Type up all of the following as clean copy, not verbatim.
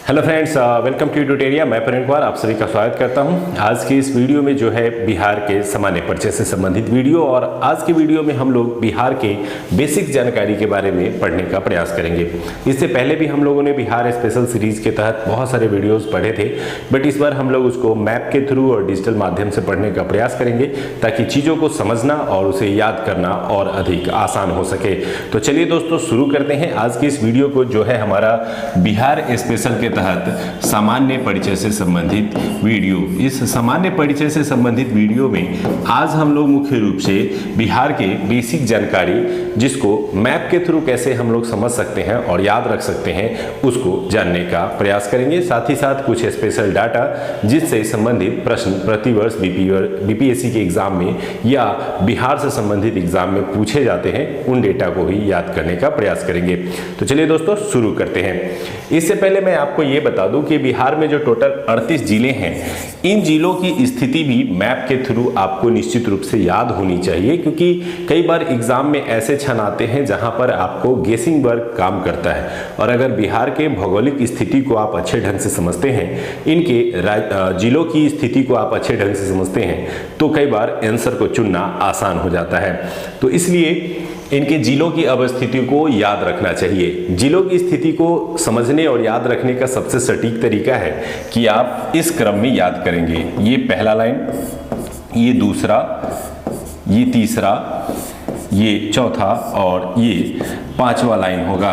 Hello friends, welcome to Tutoria. मैं प्रवीण कुमार आप सभी का स्वागत करता हूं। आज की इस वीडियो में जो है बिहार के सामान्य परिचय से संबंधित वीडियो, और आज की वीडियो में हम लोग बिहार के बेसिक जानकारी के बारे में पढ़ने का प्रयास करेंगे। इससे पहले भी हम लोगों ने बिहार स्पेशल सीरीज के तहत बहुत सारे वीडियोज़ पढ़े थे, बट इस बार हम लोग उसको मैप के थ्रू और डिजिटल माध्यम से पढ़ने का प्रयास करेंगे ताकि चीज़ों को समझना और उसे याद करना और अधिक आसान हो सके। तो चलिए दोस्तों शुरू करते हैं आज की इस वीडियो को, जो है हमारा बिहार स्पेशल के तहत सामान्य परिचय से संबंधित वीडियो। इस सामान्य परिचय से संबंधित वीडियो में आज हम लोग मुख्य रूप से बिहार के बेसिक जानकारी, जिसको मैप के थ्रू कैसे हम लोग समझ सकते हैं और याद रख सकते हैं, उसको जानने का प्रयास करेंगे। साथ ही साथ कुछ स्पेशल डाटा जिससे संबंधित प्रश्न प्रतिवर्ष बीपीएससी के एग्जाम में या बिहार से संबंधित एग्जाम में पूछे जाते हैं, उन डेटा को भी याद करने का प्रयास करेंगे। तो चलिए दोस्तों शुरू करते हैं। इससे पहले मैं आपको ये बता दूं कि बिहार में जो टोटल 38 जिले हैं, इन जिलों की स्थिति भी मैप के थ्रू आपको निश्चित रूप से याद होनी चाहिए, क्योंकि कई बार एग्जाम में ऐसे क्षण आते हैं जहां पर आपको गेसिंग वर्क काम करता है। और अगर बिहार के भौगोलिक स्थिति को आप अच्छे ढंग से समझते हैं, इनके जिलों की स्थिति को आप अच्छे ढंग से समझते हैं, तो कई बार आंसर को चुनना आसान हो जाता है। तो इसलिए इनके जिलों की अवस्थिति को याद रखना चाहिए। जिलों की स्थिति को समझने और याद रखने का सबसे सटीक तरीका है कि आप इस क्रम में याद करेंगे। ये पहला लाइन, ये दूसरा, ये तीसरा, ये चौथा और ये पांचवा लाइन होगा।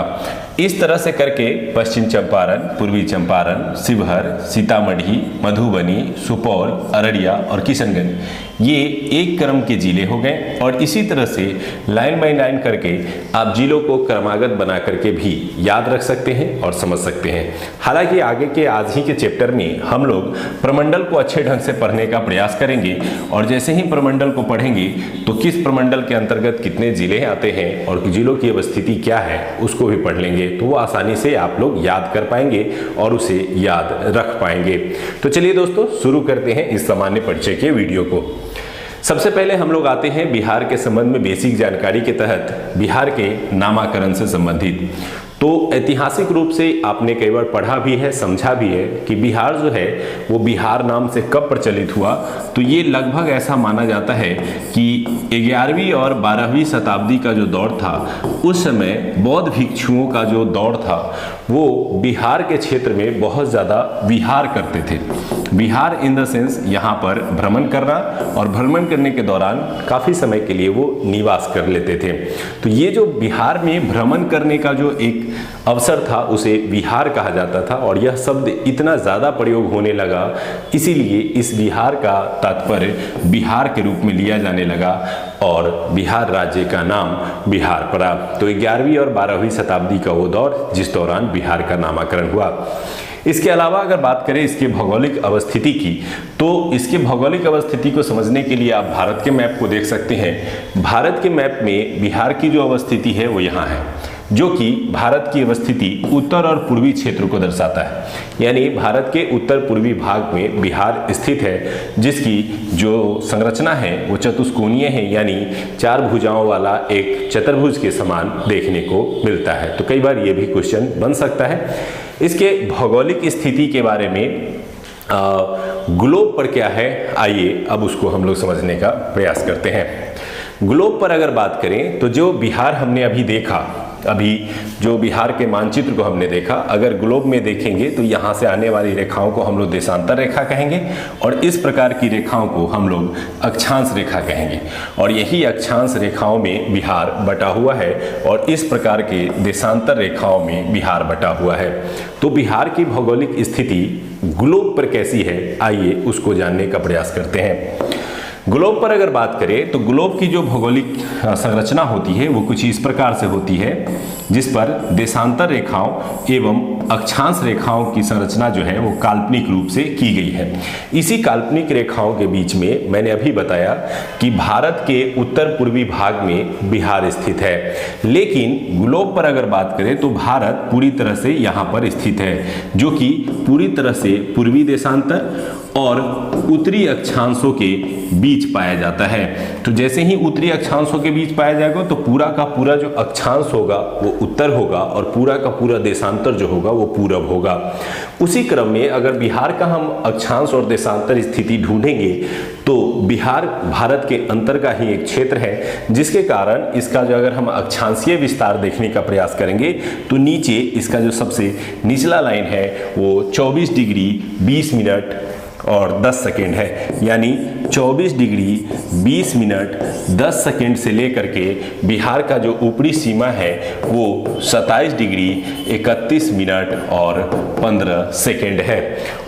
इस तरह से करके पश्चिम चंपारण, पूर्वी चंपारण, शिवहर, सीतामढ़ी, मधुबनी, सुपौल, अररिया और किशनगंज, ये एक क्रम के जिले हो गए। और इसी तरह से लाइन बाय लाइन करके आप जिलों को क्रमागत बना करके भी याद रख सकते हैं और समझ सकते हैं। हालांकि आगे के आज ही के चैप्टर में हम लोग प्रमंडल को अच्छे ढंग से पढ़ने का प्रयास करेंगे, और जैसे ही प्रमंडल को पढ़ेंगे तो किस प्रमंडल के अंतर्गत कितने जिले आते हैं और जिलों की अवस्थिति क्या है उसको भी पढ़ लेंगे, तो वो आसानी से आप लोग याद कर पाएंगे और उसे याद रख पाएंगे। तो चलिए दोस्तों शुरू करते हैं इस सामान्य परिचय के वीडियो को। सबसे पहले हम लोग आते हैं बिहार के संबंध में बेसिक जानकारी के तहत बिहार के नामाकरण से संबंधित। तो ऐतिहासिक रूप से आपने कई बार पढ़ा भी है, समझा भी है कि बिहार जो है वो बिहार नाम से कब प्रचलित हुआ। तो ये लगभग ऐसा माना जाता है कि 11वीं और 12वीं शताब्दी का जो दौर था, उस समय बौद्ध भिक्षुओं का जो दौर था वो बिहार के क्षेत्र में बहुत ज़्यादा विहार करते थे। विहार इन द सेंस यहाँ पर भ्रमण करना, और भ्रमण करने के दौरान काफ़ी समय के लिए वो निवास कर लेते थे। तो ये जो बिहार में भ्रमण करने का जो एक अवसर था उसे विहार कहा जाता था, और यह शब्द इतना ज़्यादा प्रयोग होने लगा, इसीलिए इस विहार का तात्पर्य बिहार के रूप में लिया जाने लगा और बिहार राज्य का नाम बिहार पड़ा। तो 11वीं और 12वीं शताब्दी का वो दौर जिस दौरान बिहार का नामकरण हुआ। इसके अलावा अगर बात करें इसके भौगोलिक अवस्थिति की, तो इसके भौगोलिक अवस्थिति को समझने के लिए आप भारत के मैप को देख सकते हैं। भारत के मैप में बिहार की जो अवस्थिति है वो यहाँ है, जो कि भारत की अवस्थिति उत्तर और पूर्वी क्षेत्र को दर्शाता है। यानी भारत के उत्तर पूर्वी भाग में बिहार स्थित है, जिसकी जो संरचना है वो चतुष्कोणीय है, यानी 4 भुजाओं वाला एक चतुर्भुज के समान देखने को मिलता है। तो कई बार ये भी क्वेश्चन बन सकता है। इसके भौगोलिक स्थिति के बारे में ग्लोब पर क्या है, आइए अब उसको हम लोग समझने का प्रयास करते हैं। ग्लोब पर अगर बात करें तो जो बिहार हमने अभी देखा, अभी जो बिहार के मानचित्र को हमने देखा, अगर ग्लोब में देखेंगे तो यहाँ से आने वाली रेखाओं को हम लोग देशांतर रेखा कहेंगे, और इस प्रकार की रेखाओं को हम लोग अक्षांश रेखा कहेंगे। और यही अक्षांश रेखाओं में बिहार बटा हुआ है, और इस प्रकार के देशांतर रेखाओं में बिहार बटा हुआ है। तो बिहार की भौगोलिक स्थिति ग्लोब पर कैसी है, आइए उसको जानने का प्रयास करते हैं। ग्लोब पर अगर बात करें तो ग्लोब की जो भौगोलिक संरचना होती है वो कुछ इस प्रकार से होती है, जिस पर देशांतर रेखाओं एवं अक्षांश रेखाओं की संरचना जो है वो काल्पनिक रूप से की गई है। इसी काल्पनिक रेखाओं के बीच में मैंने अभी बताया कि भारत के उत्तर पूर्वी भाग में बिहार स्थित है, लेकिन ग्लोब पर अगर बात करें तो भारत पूरी तरह से यहाँ पर स्थित है, जो कि पूरी तरह से पूर्वी देशांतर और उत्तरी अक्षांशों के बीच पाया जाता है। तो जैसे ही उत्तरी अक्षांशों के बीच पाया जाएगा तो पूरा का पूरा जो अक्षांश होगा वो उत्तर होगा, और पूरा का पूरा देशांतर जो होगा वो पूरब होगा। उसी क्रम में अगर बिहार का हम अक्षांश और देशांतर स्थिति ढूंढेंगे तो बिहार भारत के अंतर का ही एक क्षेत्र है, जिसके कारण इसका जो अगर हम अक्षांशीय विस्तार देखने का प्रयास करेंगे तो नीचे इसका जो सबसे निचला लाइन है वो 24 डिग्री 20 मिनट और 10 सेकेंड है, यानी 24 डिग्री 20 मिनट 10 सेकेंड से लेकर के बिहार का जो ऊपरी सीमा है वो 27 डिग्री 31 मिनट और 15 सेकेंड है।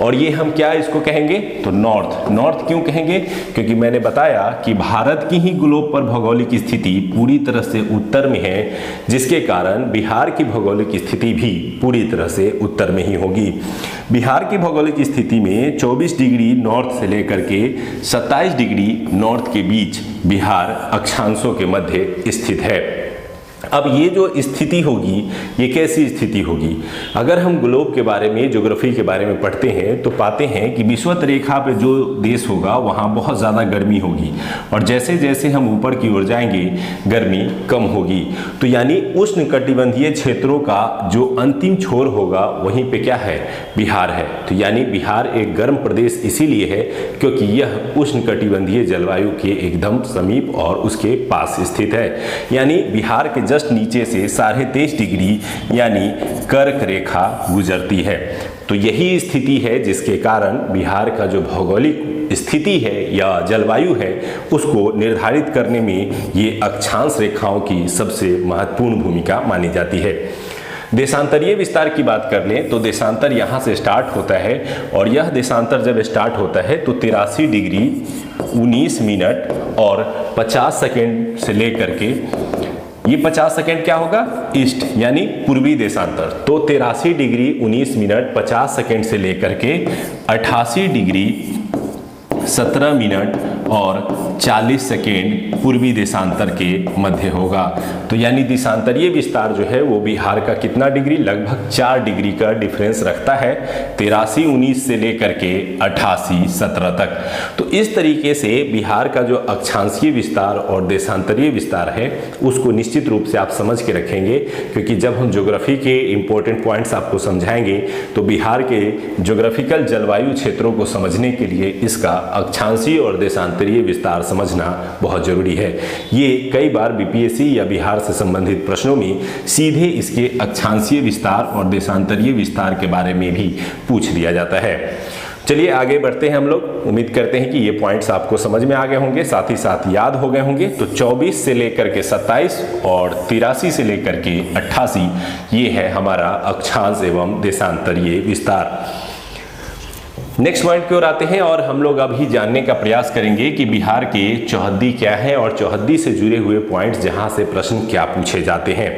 और ये हम क्या इसको कहेंगे तो नॉर्थ। नॉर्थ क्यों कहेंगे? क्योंकि मैंने बताया कि भारत की ही ग्लोब पर भौगोलिक स्थिति पूरी तरह से उत्तर में है, जिसके कारण बिहार की भौगोलिक स्थिति भी पूरी तरह से उत्तर में ही होगी। बिहार की भौगोलिक स्थिति में 24 डिग्री नॉर्थ से लेकर के 27 डिग्री नॉर्थ के बीच बिहार अक्षांशों के मध्य स्थित है। अब ये जो स्थिति होगी ये कैसी स्थिति होगी? अगर हम ग्लोब के बारे में, ज्योग्राफी के बारे में पढ़ते हैं तो पाते हैं कि विषुवत रेखा पे जो देश होगा वहाँ बहुत ज़्यादा गर्मी होगी, और जैसे जैसे हम ऊपर की ओर जाएंगे गर्मी कम होगी। तो यानी उष्णकटिबंधीय क्षेत्रों का जो अंतिम छोर होगा वहीं पे क्या है? बिहार है। तो यानी बिहार एक गर्म प्रदेश इसीलिए है क्योंकि यह उष्णकटिबंधीय जलवायु के एकदम समीप और उसके पास स्थित है। यानी बिहार के जस्ट नीचे से 23.5 डिग्री यानी कर्क रेखा गुजरती है। तो यही स्थिति है जिसके कारण बिहार का जो भौगोलिक स्थिति है या जलवायु है उसको निर्धारित करने में ये अक्षांश रेखाओं की सबसे महत्वपूर्ण भूमिका मानी जाती है। देशांतरीय विस्तार की बात कर लें तो देशांतर यहाँ से स्टार्ट होता है, और यह देशांतर जब स्टार्ट होता है तो 83 डिग्री 19 मिनट और 50 सेकेंड से लेकर के ये 50 सेकेंड क्या होगा? ईस्ट यानी पूर्वी देशांतर। तो 83 डिग्री 19 मिनट 50 सेकेंड से लेकर के 88 डिग्री 17 मिनट और 40 सेकेंड पूर्वी देशांतर के मध्य होगा। तो यानी देशांतरीय विस्तार जो है वो बिहार का कितना डिग्री? लगभग 4 डिग्री का डिफरेंस रखता है, 83-19 से लेकर के 88-17 तक। तो इस तरीके से बिहार का जो अक्षांशीय विस्तार और देशांतरीय विस्तार है उसको निश्चित रूप से आप समझ के रखेंगे, क्योंकि जब हम ज्योग्राफी के इंपॉर्टेंट पॉइंट्स आपको समझाएंगे तो बिहार के ज्योग्राफिकल जलवायु क्षेत्रों को समझने के लिए इसका अक्षांशीय और देशांतरीय विस्तार समझना बहुत जरूरी है। ये कई बार बीपीएससी या बिहार से संबंधित प्रश्नों में सीधे इसके अक्षांशीय विस्तार और देशांतरीय विस्तार के बारे में भी पूछ लिया जाता है। चलिए आगे बढ़ते हैं हम लोग। उम्मीद करते हैं कि ये पॉइंट्स आपको समझ में आ गए होंगे, साथ ही साथ याद हो गए होंगे। तो 24 से लेकर के 27 और 83 से लेकर के 88 ये है हमारा अक्षांश एवं देशांतरीय विस्तार। नेक्स्ट पॉइंट की ओर आते हैं और हम लोग अभी जानने का प्रयास करेंगे कि बिहार के चौहद्दी क्या है और चौहद्दी से जुड़े हुए पॉइंट्स जहां से प्रश्न क्या पूछे जाते हैं।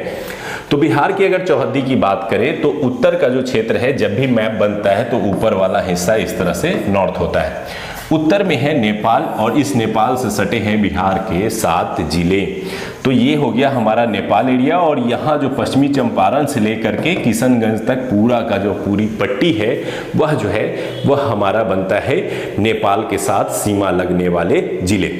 तो बिहार की अगर चौहद्दी की बात करें तो उत्तर का जो क्षेत्र है, जब भी मैप बनता है तो ऊपर वाला हिस्सा इस तरह से नॉर्थ होता है। उत्तर में है नेपाल और इस नेपाल से सटे हैं बिहार के 7 जिले। तो ये हो गया हमारा नेपाल एरिया, और यहाँ जो पश्चिमी चंपारण से लेकर के किशनगंज तक पूरा का जो पूरी पट्टी है वह जो है वह हमारा बनता है नेपाल के साथ सीमा लगने वाले जिले।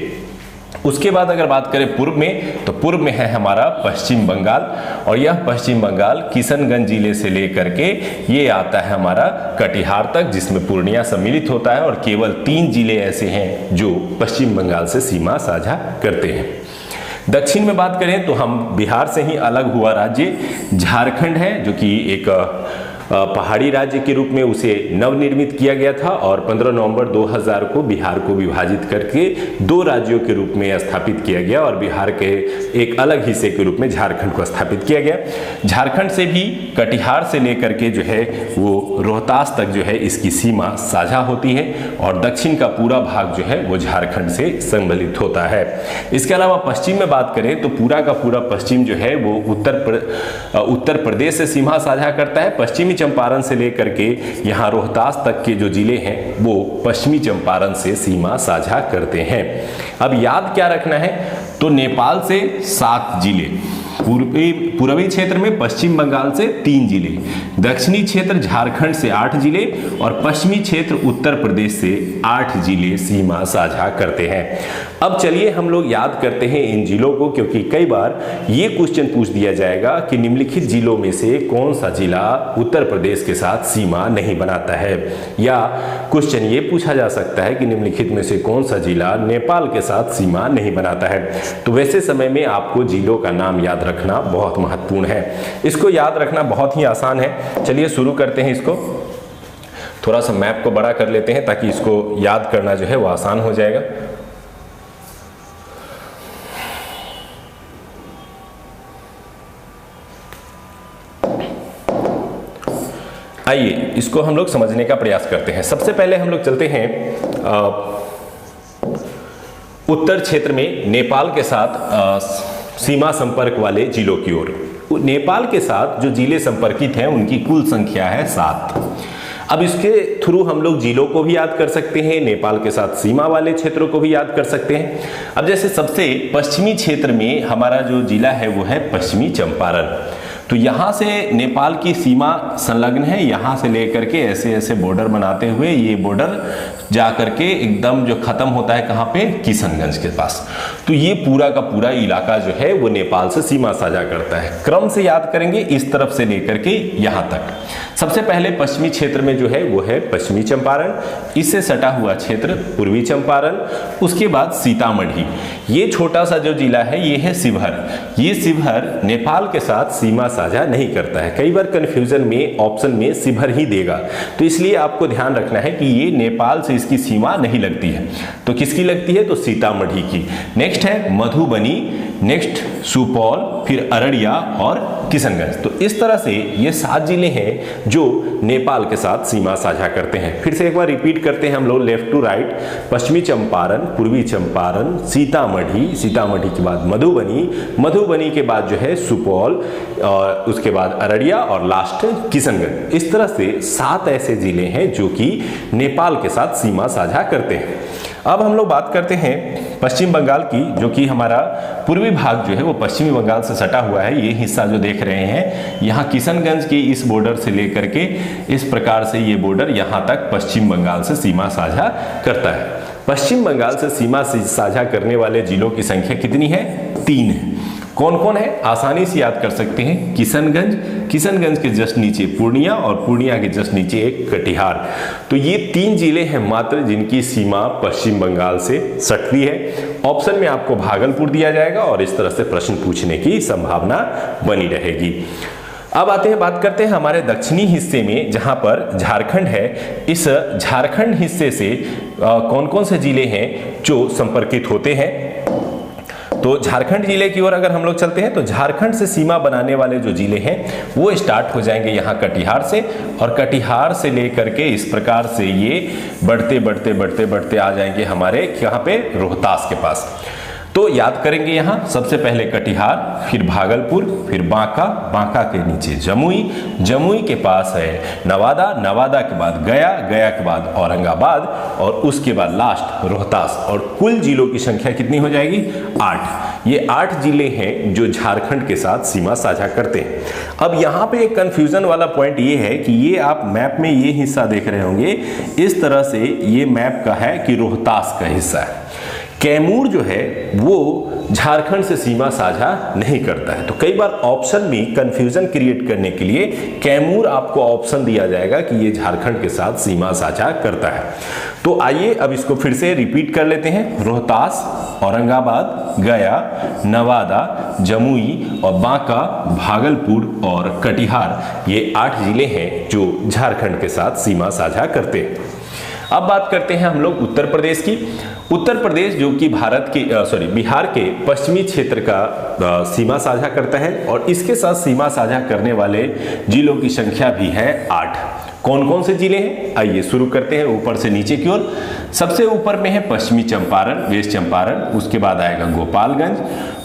उसके बाद अगर बात करें पूर्व में, तो पूर्व में है हमारा पश्चिम बंगाल, और यह पश्चिम बंगाल किशनगंज जिले से लेकर के ये आता है हमारा कटिहार तक, जिसमें पूर्णिया सम्मिलित होता है। और केवल 3 जिले ऐसे हैं जो पश्चिम बंगाल से सीमा साझा करते हैं। दक्षिण में बात करें तो हम बिहार से ही अलग हुआ राज्य झारखंड है, जो कि एक पहाड़ी राज्य के रूप में उसे नवनिर्मित किया गया था, और 15 नवंबर 2000 को बिहार को विभाजित करके 2 राज्यों के रूप में स्थापित किया गया और बिहार के एक अलग हिस्से के रूप में झारखंड को स्थापित किया गया। झारखंड से भी कटिहार से लेकर के जो है वो रोहतास तक जो है इसकी सीमा साझा होती है, और दक्षिण का पूरा भाग जो है वो झारखंड से सम्मिलित होता है। इसके अलावा पश्चिम में बात करें तो पूरा का पूरा पश्चिम जो है वो उत्तर प्रदेश से सीमा साझा करता है। पश्चिमी चंपारण से लेकर के यहाँ रोहतास तक के जो जिले हैं वो पश्चिमी चंपारण से सीमा साझा करते हैं। अब याद क्या रखना है, तो नेपाल से 7 जिले, पूर्वी क्षेत्र में पश्चिम बंगाल से 3 जिले, दक्षिणी क्षेत्र झारखंड से 8 जिले और पश्चिमी क्षेत्र उत्तर प्रदेश से 8 जिले सीमा साझा करते हैं। अब चलिए हम लोग याद करते हैं इन जिलों को, क्योंकि कई बार ये क्वेश्चन पूछ दिया जाएगा कि निम्नलिखित जिलों में से कौन सा जिला उत्तर प्रदेश के साथ सीमा नहीं बनाता है, या क्वेश्चन ये पूछा जा सकता है कि निम्नलिखित में से कौन सा जिला नेपाल के साथ सीमा नहीं बनाता है। तो वैसे समय में आपको जिलों का नाम याद रखना बहुत महत्वपूर्ण है। इसको याद रखना बहुत ही आसान है। चलिए शुरू करते हैं इसको। थोड़ा सा मैप को बड़ा कर लेते हैं ताकि इसको याद करना जो है वो आसान हो जाएगा। आइए इसको हम लोग समझने का प्रयास करते हैं। सबसे पहले हम लोग चलते हैं उत्तर क्षेत्र में नेपाल के साथ सीमा संपर्क वाले जिलों की ओर। नेपाल के साथ जो जिले संपर्कित हैं उनकी कुल संख्या है 7। अब इसके थ्रू हम लोग जिलों को भी याद कर सकते हैं, नेपाल के साथ सीमा वाले क्षेत्रों को भी याद कर सकते हैं। अब जैसे सबसे पश्चिमी क्षेत्र में हमारा जो जिला है वो है पश्चिमी चंपारण। तो यहाँ से नेपाल की सीमा संलग्न है, यहाँ से लेकर के ऐसे ऐसे बॉर्डर बनाते हुए ये बॉर्डर जा करके एकदम जो खत्म होता है कहाँ पे, किशनगंज के पास। तो ये पूरा का पूरा इलाका जो है वो नेपाल से सीमा साझा करता है। क्रम से याद करेंगे इस तरफ से लेकर के यहाँ तक। सबसे पहले पश्चिमी क्षेत्र में जो है वो है पश्चिमी चंपारण, इससे सटा हुआ क्षेत्र पूर्वी चंपारण, उसके बाद सीतामढ़ी। ये छोटा सा जो जिला है ये है शिवहर। ये शिवहर नेपाल के साथ सीमा साझा नहीं करता है। कई बार कंफ्यूजन में ऑप्शन में शिवहर ही देगा, तो इसलिए आपको ध्यान रखना है कि ये नेपाल से इसकी सीमा नहीं लगती है। तो किसकी लगती है, तो सीतामढ़ी की। नेक्स्ट है मधुबनी, नेक्स्ट सुपौल, फिर अररिया और किशनगंज। तो इस तरह से ये 7 जिले हैं जो नेपाल के साथ सीमा साझा करते हैं। फिर से एक बार रिपीट करते हैं हम लोग लेफ्ट टू राइट। पश्चिमी चंपारण, पूर्वी चंपारण, सीतामढ़ी, सीतामढ़ी के बाद मधुबनी, मधुबनी के बाद जो है सुपौल, और उसके बाद अररिया और लास्ट किशनगंज। इस तरह से 7 ऐसे जिले हैं जो कि नेपाल के साथ सीमा साझा करते हैं। अब हम लोग बात करते हैं पश्चिम बंगाल की, जो कि हमारा पूर्वी भाग जो है वो पश्चिमी बंगाल से सटा हुआ है। ये हिस्सा जो देख रहे हैं यहाँ किशनगंज के इस बॉर्डर से लेकर के इस प्रकार से ये बॉर्डर यहाँ तक पश्चिम बंगाल से सीमा साझा करता है। पश्चिम बंगाल से सीमा साझा करने वाले जिलों की संख्या कितनी है, 3 है। कौन कौन है, आसानी से याद कर सकते हैं। किशनगंज, किशनगंज के जस्ट नीचे पूर्णिया और पूर्णिया के जस्ट नीचे एक कटिहार। तो ये 3 जिले हैं मात्र जिनकी सीमा पश्चिम बंगाल से सटती है। ऑप्शन में आपको भागलपुर दिया जाएगा और इस तरह से प्रश्न पूछने की संभावना बनी रहेगी। अब आते हैं, बात करते हैं हमारे दक्षिणी हिस्से में जहां पर झारखंड है। इस झारखंड हिस्से से कौन कौन से जिले हैं जो संपर्कित होते हैं। तो झारखंड जिले की ओर अगर हम लोग चलते हैं तो झारखंड से सीमा बनाने वाले जो जिले हैं वो स्टार्ट हो जाएंगे यहाँ कटिहार से, और कटिहार से लेकर के इस प्रकार से ये बढ़ते बढ़ते बढ़ते बढ़ते आ जाएंगे हमारे यहाँ पे रोहतास के पास। तो याद करेंगे यहाँ सबसे पहले कटिहार, फिर भागलपुर, फिर बांका, बांका के नीचे जमुई, जमुई के पास है नवादा, नवादा के बाद गया, गया के बाद औरंगाबाद और उसके बाद लास्ट रोहतास। और कुल जिलों की संख्या कितनी हो जाएगी, 8। ये 8 जिले हैं जो झारखंड के साथ सीमा साझा करते हैं। अब यहाँ पे एक कंफ्यूजन वाला पॉइंट ये है कि ये आप मैप में ये हिस्सा देख रहे होंगे, इस तरह से ये मैप का है कि रोहतास का हिस्सा है। कैमूर जो है वो झारखंड से सीमा साझा नहीं करता है। तो कई बार ऑप्शन में कंफ्यूजन क्रिएट करने के लिए कैमूर आपको ऑप्शन दिया जाएगा कि ये झारखंड के साथ सीमा साझा करता है। तो आइए अब इसको फिर से रिपीट कर लेते हैं। रोहतास, औरंगाबाद, गया, नवादा, जमुई और बांका, भागलपुर और कटिहार, ये 8 जिले हैं जो झारखंड के साथ सीमा साझा करते हैं। अब बात करते हैं हम लोग उत्तर प्रदेश की। उत्तर प्रदेश जो कि बिहार के पश्चिमी क्षेत्र का सीमा साझा करता है और इसके साथ सीमा साझा करने वाले जिलों की संख्या भी है 8। कौन कौन से जिले हैं, आइए शुरू करते हैं ऊपर से नीचे की ओर। सबसे ऊपर में है पश्चिमी चंपारण, वेस्ट चंपारण, उसके बाद आएगा गोपालगंज,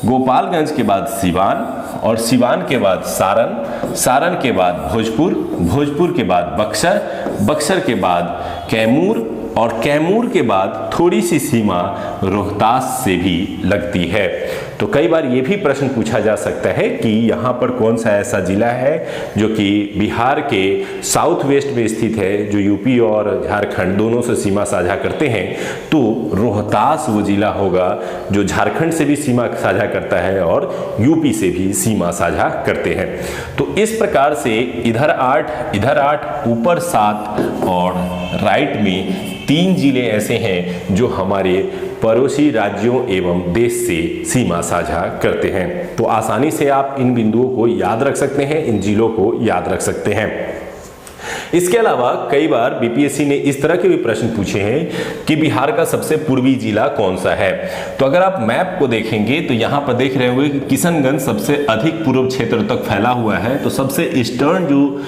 गोपालगंज के बाद सिवान और सिवान के बाद सारण, सारण के बाद भोजपुर, भोजपुर के बाद बक्सर, बक्सर के बाद कैमूर और कैमूर के बाद थोड़ी सी सीमा रोहतास से भी लगती है। तो तो कई बार ये भी प्रश्न पूछा जा सकता है कि यहाँ पर कौन सा ऐसा जिला है जो कि बिहार के साउथ वेस्ट में स्थित है, जो यूपी और झारखंड दोनों से सीमा साझा करते हैं। तो रोहतास वो जिला होगा जो झारखंड से भी सीमा साझा करता है और यूपी से भी सीमा साझा करते हैं। तो इस प्रकार से इधर 8 ऊपर 7 और राइट में 3 जिले ऐसे हैं जो हमारे पड़ोसी राज्यों एवं देश से सीमा साझा करते हैं। तो आसानी से आप इन बिंदुओं को याद रख सकते हैं, इन जिलों को याद रख सकते हैं। इसके अलावा कई बार बीपीएससी ने इस तरह के भी प्रश्न पूछे हैं कि बिहार का सबसे पूर्वी जिला कौन सा है। तो अगर आप मैप को देखेंगे तो यहाँ पर देख रहे होंगे कि किशनगंज सबसे अधिक पूर्व क्षेत्र तक फैला हुआ है। तो सबसे ईस्टर्न जो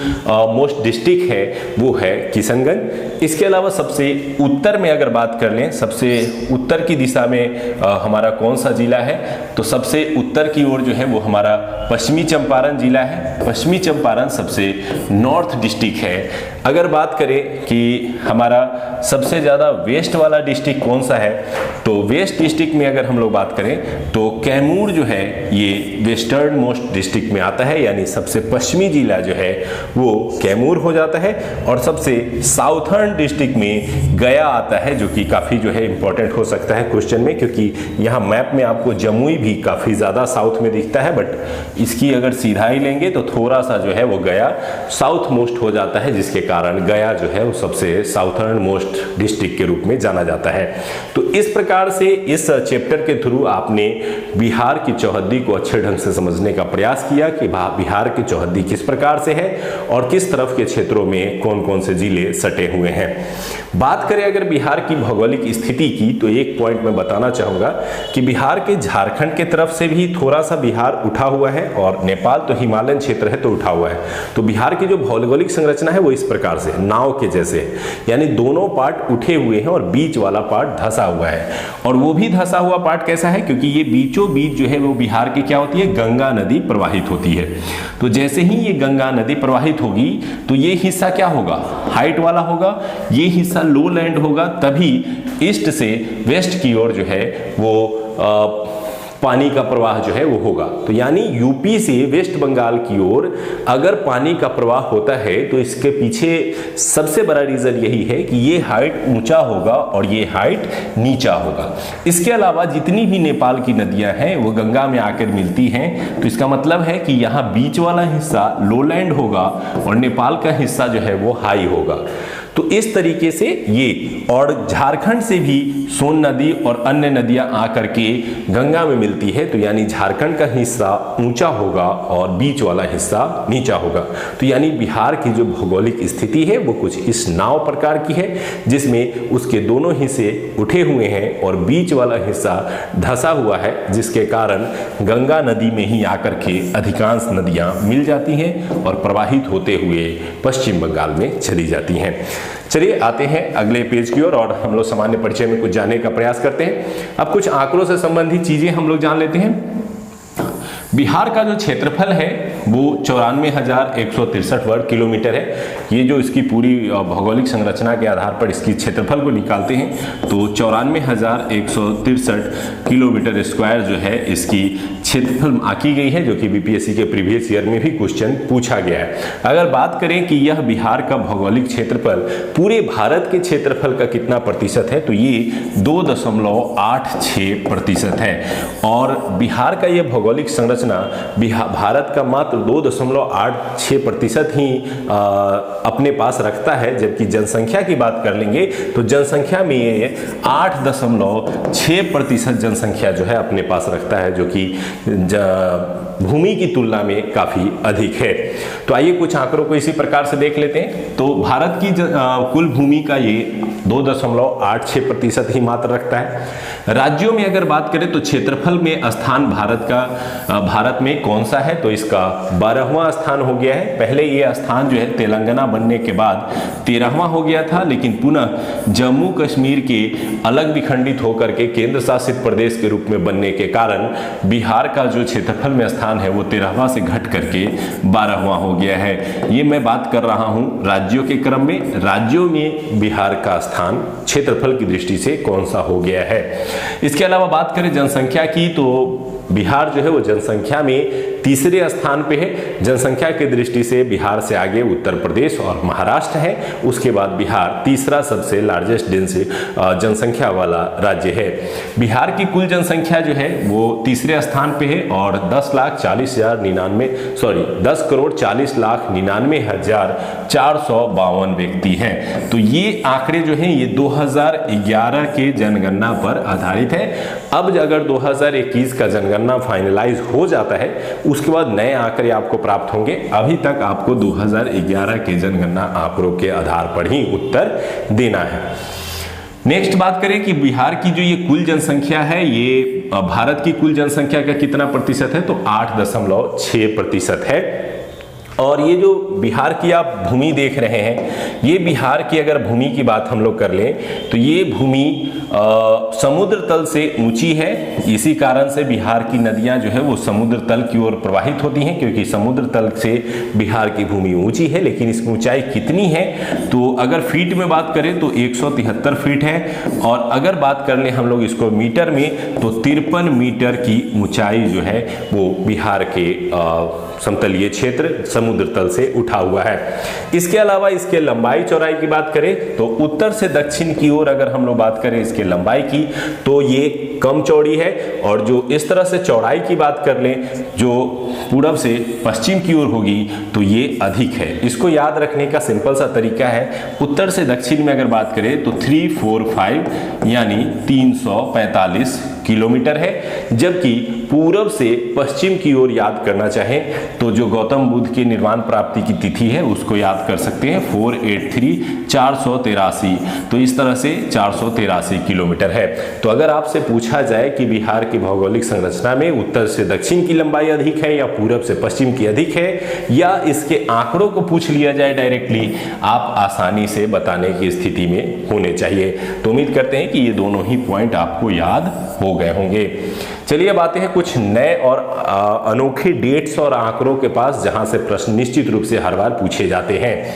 मोस्ट डिस्ट्रिक्ट है वो है किशनगंज। इसके अलावा सबसे उत्तर में अगर बात कर लें, सबसे उत्तर की दिशा में हमारा कौन सा जिला है, तो सबसे उत्तर की ओर जो है वो हमारा पश्चिमी चंपारण जिला है। पश्चिमी चंपारण सबसे नॉर्थ डिस्ट्रिक्ट है। अगर बात करें कि हमारा सबसे ज़्यादा वेस्ट वाला डिस्ट्रिक्ट कौन सा है, तो वेस्ट डिस्ट्रिक्ट में अगर हम लोग बात करें तो कैमूर जो है ये वेस्टर्न मोस्ट डिस्ट्रिक्ट में आता है, यानी सबसे पश्चिमी जिला जो है वो कैमूर हो जाता है। और सबसे साउथर्न डिस्ट्रिक्ट में गया आता है, जो कि काफ़ी जो है इंपॉर्टेंट हो सकता है क्वेश्चन में, क्योंकि यहाँ मैप में आपको जमुई भी काफ़ी ज़्यादा साउथ में दिखता है, बट इसकी अगर सीधा ही लेंगे तो थोड़ा सा जो है वो गया साउथ मोस्ट हो जाता है, जिसके कारण गया जो है वो सबसे साउथर्न मोस्ट डिस्ट्रिक्ट के रूप में जाना जाता है। तो इस प्रकार से इस चैप्टर के थ्रू आपने बिहार की चौहद्दी को अच्छे ढंग से समझने का प्रयास किया कि बिहार की चौहद्दी किस प्रकार से है और किस तरफ के क्षेत्रों में कौन कौन से जिले सटे हुए हैं। बात करें अगर बिहार की भौगोलिक स्थिति की, तो एक पॉइंट मैं बताना चाहूँगा कि बिहार के झारखंड के तरफ से भी थोड़ा सा बिहार उठा हुआ है और नेपाल तो हिमालयन क्षेत्र है तो उठा हुआ है। तो बिहार की जो भौगोलिक संरचना है वो इस प्रकार से नाव के जैसे, यानी दोनों पार्ट उठे हुए हैं और बीच वाला पार्ट धंसा हुआ है। और वो भी धंसा हुआ पार्ट कैसा है, क्योंकि ये बीचों बीच जो है वो बिहार की क्या होती है, गंगा नदी प्रवाहित होती है। तो जैसे ही ये गंगा नदी प्रवाहित होगी तो ये हिस्सा क्या होगा, हाइट वाला होगा, ये हिस्सा लो लैंड होगा, तभी ईस्ट से वेस्ट की ओर जो है वो पानी का प्रवाह जो है वो होगा। तो यानी यूपी से वेस्ट बंगाल की ओर अगर पानी का प्रवाह होता है तो इसके पीछे सबसे बड़ा रीजन यही है कि ये हाइट ऊंचा होगा और ये हाइट नीचा होगा। इसके अलावा जितनी भी नेपाल की नदियां हैं वो गंगा में आकर मिलती हैं, तो इसका मतलब है कि यहाँ बीच वाला हिस्सा लोलैंड होगा और नेपाल का हिस्सा जो है वो हाई होगा। तो इस तरीके से ये, और झारखंड से भी सोन नदी और अन्य नदियां आकर के गंगा में मिलती है, तो यानी झारखंड का हिस्सा ऊंचा होगा और बीच वाला हिस्सा नीचा होगा। तो यानी बिहार की जो भौगोलिक स्थिति है वो कुछ इस नाव प्रकार की है, जिसमें उसके दोनों हिस्से उठे हुए हैं और बीच वाला हिस्सा धंसा हुआ है, जिसके कारण गंगा नदी में ही आकर के अधिकांश नदियां मिल जाती हैं और प्रवाहित होते हुए पश्चिम बंगाल में चली जाती हैं। चलिए आते हैं अगले पेज की ओर और हम लोग सामान्य परिचय में कुछ जानने का प्रयास करते हैं। अब कुछ आंकड़ों से संबंधित चीजें हम लोग जान लेते हैं। बिहार का जो क्षेत्रफल है वो 94,163 वर्ग किलोमीटर है। ये जो इसकी पूरी भौगोलिक संरचना के आधार पर इसकी क्षेत्रफल को निकालते हैं तो 94,163 किलोमीटर स्क्वायर जो है इसकी क्षेत्रफल आंकी गई है, जो कि बीपीएससी के प्रीवियस ईयर में भी क्वेश्चन पूछा गया है। अगर बात करें कि यह बिहार का भौगोलिक क्षेत्रफल पूरे भारत के क्षेत्रफल का कितना प्रतिशत है, तो ये 2.86% है। और बिहार का यह भौगोलिक संरचना भारत का मात्र 2.86% ही अपने पास रखता है, जबकि जनसंख्या की बात कर लेंगे तो जनसंख्या में ये 8.6% जनसंख्या जो है अपने पास रखता है, जो कि भूमि की तुलना में काफी अधिक है। तो आइए कुछ आंकड़ों को इसी प्रकार से देख लेते हैं। तो भारत की कुल भूमि का ये 2.86% ही मात्र रखता है। राज्यों में अगर बात करें तो क्षेत्रफल में स्थान भारत में कौन सा है, तो इसका 12वां स्थान हो गया है। पहले ये स्थान जो है तेलंगाना बनने के बाद 13वां हो गया था, लेकिन पुनः जम्मू कश्मीर के अलग विखंडित होकर के केंद्र शासित प्रदेश के रूप में बनने के कारण बिहार का जो क्षेत्रफल में स्थान है वो 13वां से घट करके 12वां हो गया है। ये मैं बात कर रहा हूं राज्यों के क्रम में। राज्यों में बिहार का स्थान क्षेत्रफल की दृष्टि से कौन सा हो गया है। इसके अलावा बात करें जनसंख्या की, तो बिहार जो है वो जनसंख्या में तीसरे स्थान पे है। जनसंख्या की दृष्टि से बिहार से आगे उत्तर प्रदेश और महाराष्ट्र है। उसके बाद बिहार तीसरा सबसे लार्जेस्ट जनसंख्या वाला राज्य है। बिहार की कुल जनसंख्या जो है वो तीसरे स्थान पे है और 10,40,99,492 व्यक्ति हैं। तो ये आंकड़े जो हैं ये 2011 के जनगणना पर आधारित है। अब अगर 2021 का जनगणना फाइनलाइज हो जाता है उसके बाद नए आंकड़े आपको प्राप्त होंगे। अभी तक आपको 2011 के जनगणना आंकड़ों के आधार पर ही उत्तर देना है। नेक्स्ट बात करें कि बिहार की जो ये कुल जनसंख्या है ये भारत की कुल जनसंख्या का कितना प्रतिशत है, तो 8.6% है। और ये जो बिहार की आप भूमि देख रहे हैं, ये बिहार की अगर भूमि की बात हम लोग कर लें तो ये भूमि समुद्र तल से ऊंची है। इसी कारण से बिहार की नदियां जो है वो समुद्र तल की ओर प्रवाहित होती हैं, क्योंकि समुद्र तल से बिहार की भूमि ऊंची है। लेकिन इसकी ऊंचाई कितनी है, तो अगर फीट में बात करें तो 173 फीट है। और अगर बात कर लें हम लोग इसको मीटर में, तो 53 मीटर की ऊंचाई जो है वो बिहार के समतलीय क्षेत्र समुद्र तल से उठा हुआ है। इसके अलावा इसके लंबाई चौड़ाई की बात करें तो उत्तर से दक्षिण की ओर अगर हम लोग बात करें इसके लंबाई की तो ये कम चौड़ी है। और जो इस तरह से चौड़ाई की बात कर लें जो पूरब से पश्चिम की ओर होगी तो ये अधिक है। इसको याद रखने का सिंपल सा तरीका है, उत्तर से दक्षिण में अगर बात करें तो 345 यानी 345 किलोमीटर है। जबकि पूरब से पश्चिम की ओर याद करना चाहें तो जो गौतम बुद्ध के निर्वाण प्राप्ति की तिथि है उसको याद कर सकते हैं 483 483। तो इस तरह से 483 किलोमीटर है। तो अगर आपसे पूछा जाए कि बिहार की भौगोलिक संरचना में उत्तर से दक्षिण की लंबाई अधिक है या पूरब से पश्चिम की अधिक है, या इसके आंकड़ों को पूछ लिया जाए डायरेक्टली, आप आसानी से बताने की स्थिति में होने चाहिए। तो उम्मीद करते हैं कि ये दोनों ही पॉइंट आपको याद हो गए होंगे। चलिए अब आते हैं कुछ नए और अनोखे डेट्स और आंकड़ों के पास जहां से प्रश्न निश्चित रूप से हर बार पूछे जाते हैं।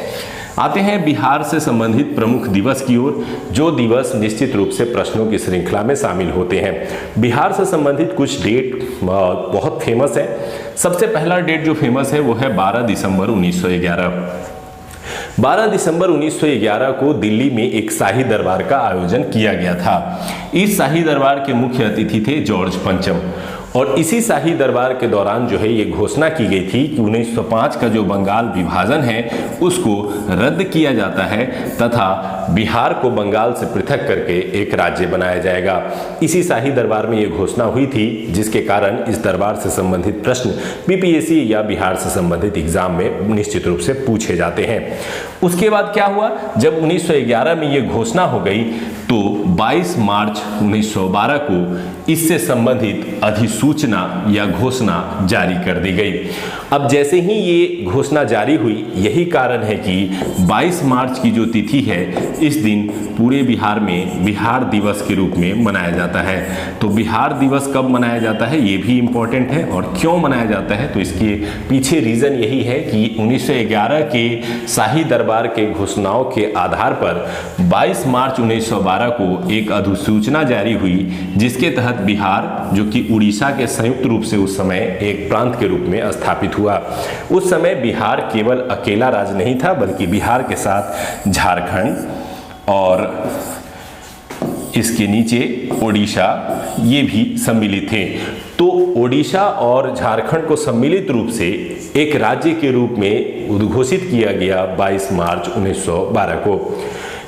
आते हैं बिहार से संबंधित प्रमुख दिवस की ओर, जो दिवस निश्चित रूप से प्रश्नों की श्रृंखला में शामिल होते हैं। बिहार से संबंधित कुछ डेट बहुत फेमस है। सबसे पहला डेट जो फेमस है वो है 12 दिसंबर 1911। 12 दिसंबर 1911 को दिल्ली में एक शाही दरबार का आयोजन किया गया था। इस शाही दरबार के मुख्य अतिथि थे जॉर्ज पंचम। और इसी शाही दरबार के दौरान जो है ये घोषणा की गई थी कि 1905 का जो बंगाल विभाजन है उसको रद्द किया जाता है तथा बिहार को बंगाल से पृथक करके एक राज्य बनाया जाएगा। इसी शाही दरबार में ये घोषणा हुई थी, जिसके कारण इस दरबार से संबंधित प्रश्न बीपीएससी या बिहार से संबंधित एग्जाम में निश्चित रूप से पूछे जाते हैं। उसके बाद क्या हुआ, जब 1911 में ये घोषणा हो गई तो 22 मार्च 1912 को इससे संबंधित अधिसूचना या घोषणा जारी कर दी गई। अब जैसे ही ये घोषणा जारी हुई, यही कारण है कि 22 मार्च की जो तिथि है इस दिन पूरे बिहार में बिहार दिवस के रूप में मनाया जाता है। तो बिहार दिवस कब मनाया जाता है ये भी इम्पोर्टेंट है, और क्यों मनाया जाता है तो इसके पीछे रीजन यही है कि 1911 के शाही दरबार के घोषणाओं के आधार पर 22 मार्च 1912 को एक अधिसूचना जारी हुई, जिसके तहत बिहार, जो कि उड़ीसा के संयुक्त रूप से उस समय एक प्रांत के रूप में स्थापित हुआ। उस समय बिहार केवल अकेला राज्य नहीं था, बल्कि बिहार के साथ झारखंड और इसके नीचे ओडिशा ये भी सम्मिलित थे। तो ओडिशा और झारखंड को सम्मिलित रूप से एक राज्य के रूप में उद्घोषित किया गया 22 मार्च 1912 को।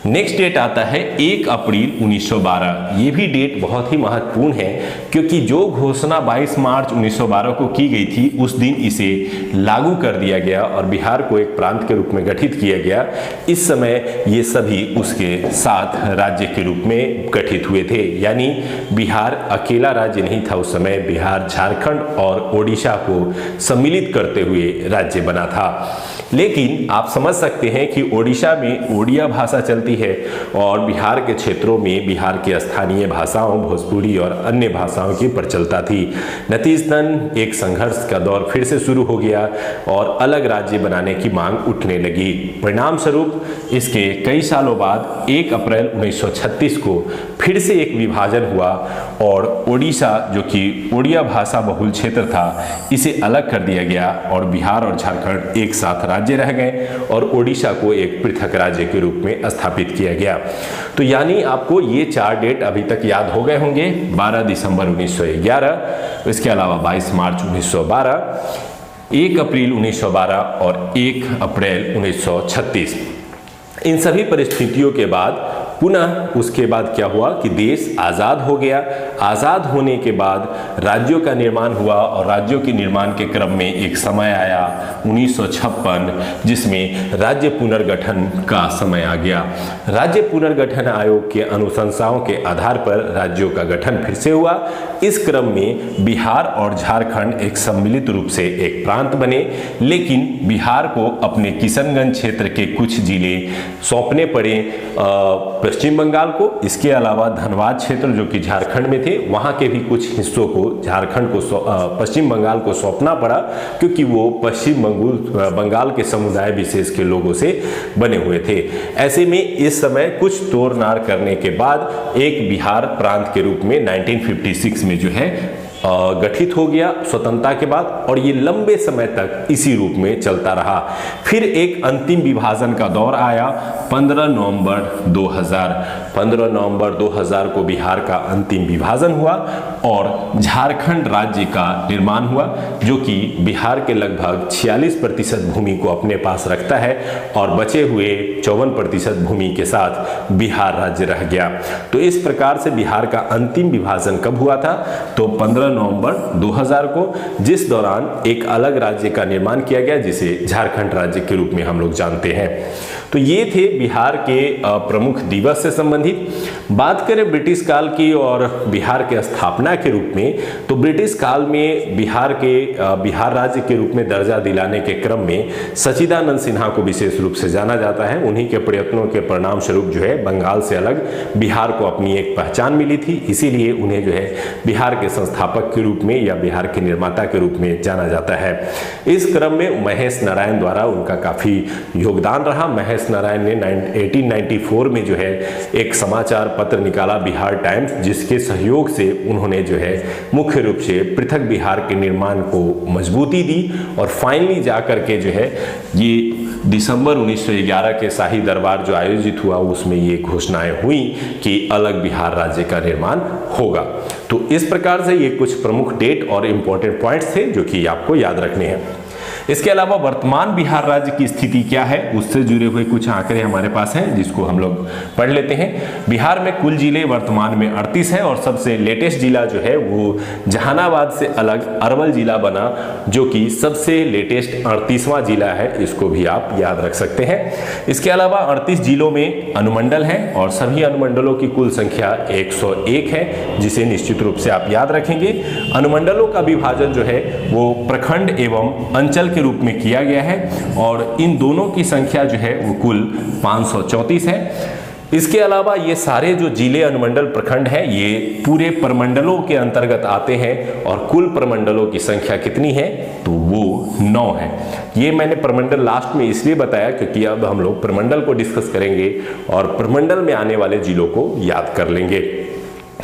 नेक्स्ट डेट आता है 1 अप्रैल 1912। ये भी डेट बहुत ही महत्वपूर्ण है, क्योंकि जो घोषणा 22 मार्च 1912 को की गई थी उस दिन इसे लागू कर दिया गया और बिहार को एक प्रांत के रूप में गठित किया गया। इस समय ये सभी उसके साथ राज्य के रूप में गठित हुए थे, यानी बिहार अकेला राज्य नहीं था। उस समय बिहार झारखंड और ओडिशा को सम्मिलित करते हुए राज्य बना था। लेकिन आप समझ सकते हैं कि ओडिशा में ओडिया भाषा चलती है और बिहार के क्षेत्रों में बिहार की स्थानीय भाषाओं भोजपुरी और अन्य भाषाओं की प्रचलता थी। नतीजतन एक संघर्ष का दौर फिर से शुरू हो गया और अलग राज्य बनाने की मांग उठने लगी। परिणाम स्वरूप इसके कई सालों बाद 1 अप्रैल 1936 को फिर से एक विभाजन हुआ और ओडिशा, जो कि ओडिया भाषा बहुल क्षेत्र था, इसे अलग कर दिया गया और बिहार और झारखंड एक साथ राज्य रह गए और ओडिशा को एक पृथक राज्य के रूप में स्थापित किया गया। तो यानी आपको ये 4 डेट अभी तक याद हो गए होंगे। 12 दिसंबर 1911, इसके अलावा 22 मार्च 1912, 1 अप्रैल 1912 और 1 अप्रैल 1936। इन सभी परिस्थितियों के बाद पुनः उसके बाद क्या हुआ कि देश आज़ाद हो गया। आज़ाद होने के बाद राज्यों का निर्माण हुआ और राज्यों के निर्माण के क्रम में एक समय आया 1956, जिसमें राज्य पुनर्गठन का समय आ गया। राज्य पुनर्गठन आयोग के अनुशंसाओं के आधार पर राज्यों का गठन फिर से हुआ। इस क्रम में बिहार और झारखंड एक सम्मिलित रूप से एक प्रांत बने, लेकिन बिहार को अपने किशनगंज क्षेत्र के कुछ जिले सौंपने पड़े पश्चिम बंगाल को। इसके अलावा धनबाद क्षेत्र जो कि झारखंड में थे, वहां के भी कुछ हिस्सों को झारखंड को पश्चिम बंगाल को सौंपना पड़ा, क्योंकि वो पश्चिम बंगाल के समुदाय विशेष के लोगों से बने हुए थे। ऐसे में इस समय कुछ तोड़ नाड़ करने के बाद एक बिहार प्रांत के रूप में 1956 में जो है गठित हो गया स्वतंत्रता के बाद, और ये लंबे समय तक इसी रूप में चलता रहा। फिर एक अंतिम विभाजन का दौर आया 15 नवंबर 2000। 15 नवंबर 2000 को बिहार का अंतिम विभाजन हुआ और झारखंड राज्य का निर्माण हुआ, जो कि बिहार के लगभग 46% भूमि को अपने पास रखता है और बचे हुए 54% भूमि के साथ बिहार राज्य रह गया। तो इस प्रकार से बिहार का अंतिम विभाजन कब हुआ था? तो 15 नवंबर 2000 को, जिस दौरान एक अलग राज्य का निर्माण किया गया जिसे झारखंड राज्य के रूप में हम लोग जानते हैं। तो ये थे बिहार के प्रमुख दिवस से संबंधित। बात करें ब्रिटिश काल की और बिहार के स्थापना के रूप में, तो ब्रिटिश काल में बिहार राज्य के रूप में दर्जा दिलाने के क्रम में सच्चिदानंद सिन्हा को विशेष रूप से जाना जाता है। उन्हीं के प्रयत्नों के परिणाम स्वरूप जो है बंगाल से अलग बिहार को अपनी एक पहचान मिली थी, इसीलिए उन्हें जो है बिहार के संस्थापक के रूप में या बिहार के निर्माता के रूप में जाना जाता है। इस क्रम में महेश नारायण द्वारा उनका काफी योगदान रहा। महेश नारायण ने 1894 में जो है एक समाचार पत्र निकाला, बिहार टाइम्स, जिसके सहयोग से उन्होंने जो है मुख्य रूप से पृथक बिहार के निर्माण को मजबूती दी और फाइनली जाकर के जो है ये दिसंबर 1911 के शाही दरबार जो आयोजित हुआ उसमें ये घोषणाएं हुई कि अलग बिहार राज्य का निर्माण होगा। तो इस प्रकार से ये कुछ प्रमुख डेट और इंपॉर्टेंट पॉइंट्स थे जो कि आपको याद रखने हैं। इसके अलावा वर्तमान बिहार राज्य की स्थिति क्या है, उससे जुड़े हुए कुछ आंकड़े हमारे पास हैं जिसको हम लोग पढ़ लेते हैं। बिहार में कुल जिले वर्तमान में 38 है और सबसे लेटेस्ट जिला जो है वो जहानाबाद से अलग अरवल जिला बना, जो कि सबसे लेटेस्ट 38वां जिला है। इसको भी आप याद रख सकते हैं। इसके अलावा 38 जिलों में अनुमंडल हैं और सभी अनुमंडलों की कुल संख्या 101 है, जिसे निश्चित रूप से आप याद रखेंगे। अनुमंडलों का विभाजन जो है वो प्रखंड एवं अंचल के रूप में किया गया है और इन दोनों की संख्या जो है वो कुल 534 है। इसके अलावा ये सारे जो जिले अनुमंडल प्रखंड हैं ये पूरे प्रमंडलों के अंतर्गत आते हैं और कुल प्रमंडलों की संख्या कितनी है? तो वो 9 है। ये मैंने प्रमंडल लास्ट में इसलिए बताया क्योंकि अब हम लोग प्रमंडल को डिस्कस करेंगे और प्रमंडल में आने वाले जिलों को याद कर लेंगे।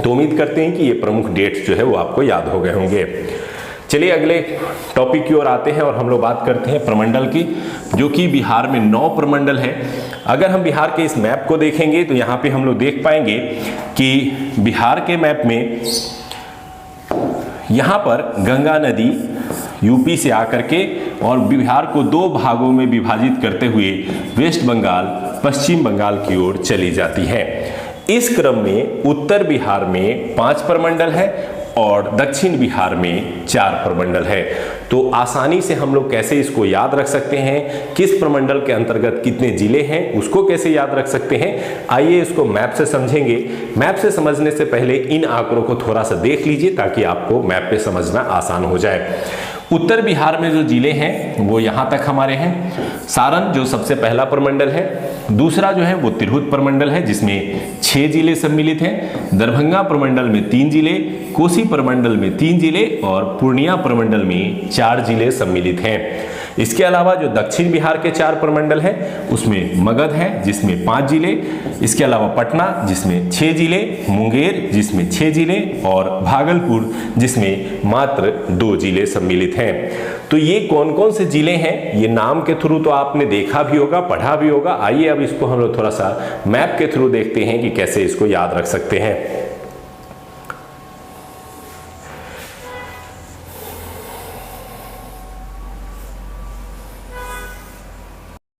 तो उम्मीद करते हैं कि ये प्रमुख डेट्स जो है वो आपको याद हो गए होंगे। चलिए अगले टॉपिक की ओर आते हैं और हम लोग बात करते हैं प्रमंडल की, जो कि बिहार में 9 प्रमंडल है। अगर हम बिहार के इस मैप को देखेंगे तो यहाँ पे हम लोग देख पाएंगे कि बिहार के मैप में यहाँ पर गंगा नदी यूपी से आकर के और बिहार को 2 भागों में विभाजित करते हुए वेस्ट बंगाल पश्चिम बंगाल की ओर चली जाती है। इस क्रम में उत्तर बिहार में 5 प्रमंडल है और दक्षिण बिहार में 4 प्रमंडल है। तो आसानी से हम लोग कैसे इसको याद रख सकते हैं, किस प्रमंडल के अंतर्गत कितने जिले हैं उसको कैसे याद रख सकते हैं, आइए इसको मैप से समझेंगे। मैप से समझने से पहले इन आंकड़ों को थोड़ा सा देख लीजिए ताकि आपको मैप पे समझना आसान हो जाए। उत्तर बिहार में जो जिले हैं वो यहाँ तक हमारे हैं। सारण जो सबसे पहला प्रमंडल है, दूसरा जो है वो तिरहुत प्रमंडल है जिसमें 6 जिले सम्मिलित हैं। दरभंगा प्रमंडल में 3 जिले, कोसी प्रमंडल में 3 जिले और पूर्णिया प्रमंडल में 4 जिले सम्मिलित हैं। इसके अलावा जो दक्षिण बिहार के 4 प्रमंडल हैं उसमें मगध है जिसमें 5 जिले, इसके अलावा पटना जिसमें 6 जिले, मुंगेर जिसमें 6 जिले और भागलपुर जिसमें मात्र 2 जिले सम्मिलित हैं। तो ये कौन कौन से जिले हैं, ये नाम के थ्रू तो आपने देखा भी होगा, पढ़ा भी होगा। आइए अब इसको हम लोग थोड़ा सा मैप के थ्रू देखते हैं कि कैसे इसको याद रख सकते हैं।